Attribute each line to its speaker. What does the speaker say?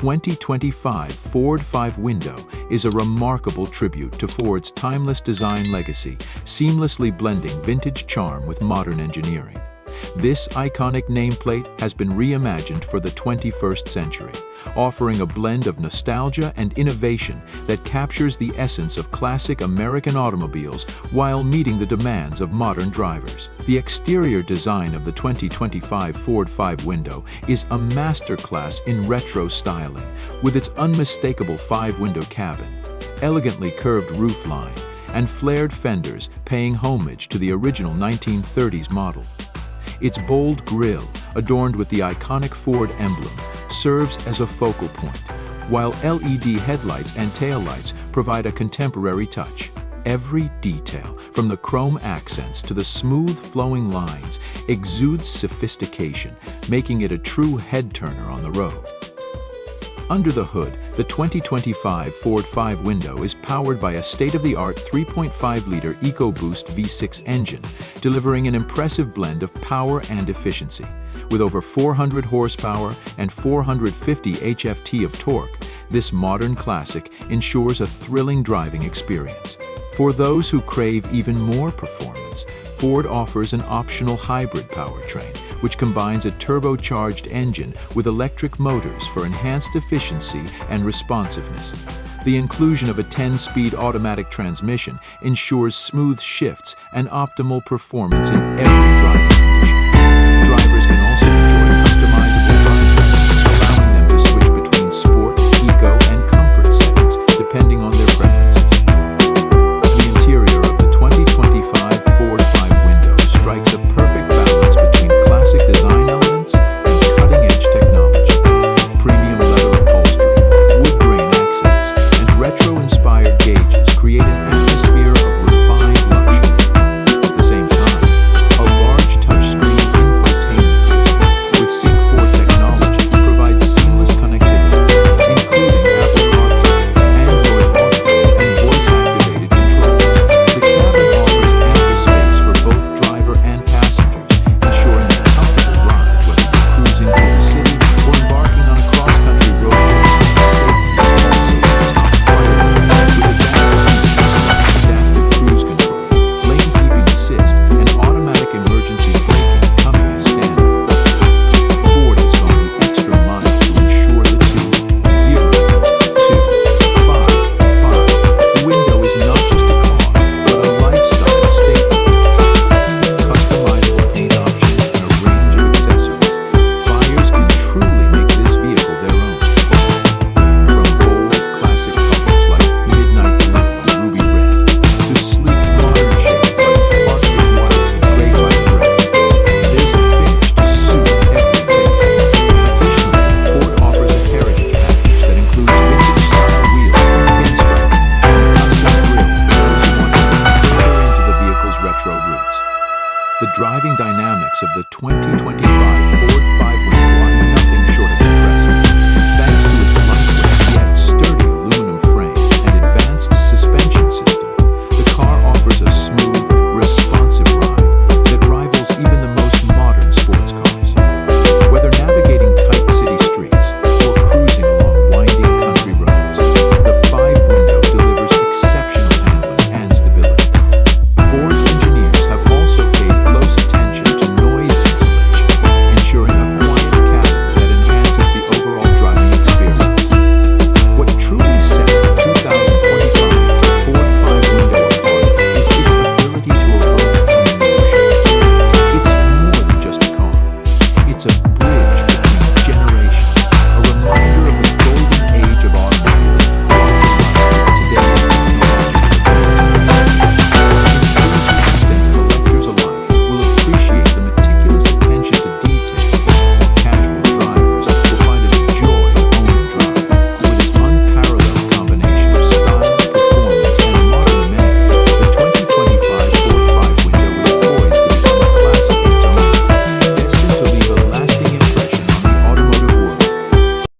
Speaker 1: 2025 Ford 5 window is a remarkable tribute to Ford's timeless design legacy, seamlessly blending vintage charm with modern engineering. This iconic nameplate has been reimagined for the 21st century, offering a blend of nostalgia and innovation that captures the essence of classic American automobiles while meeting the demands of modern drivers. The exterior design of the 2025 Ford 5 window is a masterclass in retro styling, with its unmistakable 5-window cabin, elegantly curved roofline, and flared fenders paying homage to the original 1930s model. Its bold grille, adorned with the iconic Ford emblem, serves as a focal point, while LED headlights and taillights provide a contemporary touch. Every detail, from the chrome accents to the smooth flowing lines, exudes sophistication, making it a true head-turner on the road. Under the hood, the 2025 Ford 5 window is powered by a state-of-the-art 3.5-liter EcoBoost V6 engine, delivering an impressive blend of power and efficiency. With over 400 horsepower and 450 HFT of torque, this modern classic ensures a thrilling driving experience. For those who crave even more performance, Ford offers an optional hybrid powertrain, which combines a turbocharged engine with electric motors for enhanced efficiency and responsiveness. The inclusion of a 10-speed automatic transmission ensures smooth shifts and optimal performance in every driving condition. Drivers can also enjoy customizable drivetrains, allowing them to switch between sport, eco, and comfort settings, depending on their preferences. The interior of the 2025 Ford 5 window strikes a perfect balance between classic design elements and cutting-edge technology. Premium leather upholstery, wood grain accents, and retro-inspired gauges create an atmosphere of refined luxury. At the same time, a large touchscreen infotainment system with Sync 4 technology provides seamless connectivity, including Apple CarPlay, Android Auto, and voice-activated controls. The cabin offers ample space for both driver and passengers, ensuring a comfortable ride whether you're cruising through the city or embarking on a cross-country road trip. Safety is also a top priority, with advanced features like adaptive cruise control, lane keeping assist, and automatic emergency braking coming as standard. Ford has gone the extra mile to ensure the 2.5 window is not just a car, but a lifestyle statement. Customizable paint options and a range of accessories, buyers can truly make this vehicle their own. From bold, classic colors like midnight blue and ruby red, to sleek, modern shades like Arctic white and graphite gray, there's a finish to suit every taste. Additionally, Ford offers a heritage package that includes vintage-style wheels, pinstriping, and a custom grille for those who want to look further into the vehicle's retro roots. The driving dynamics of the 2025 Ford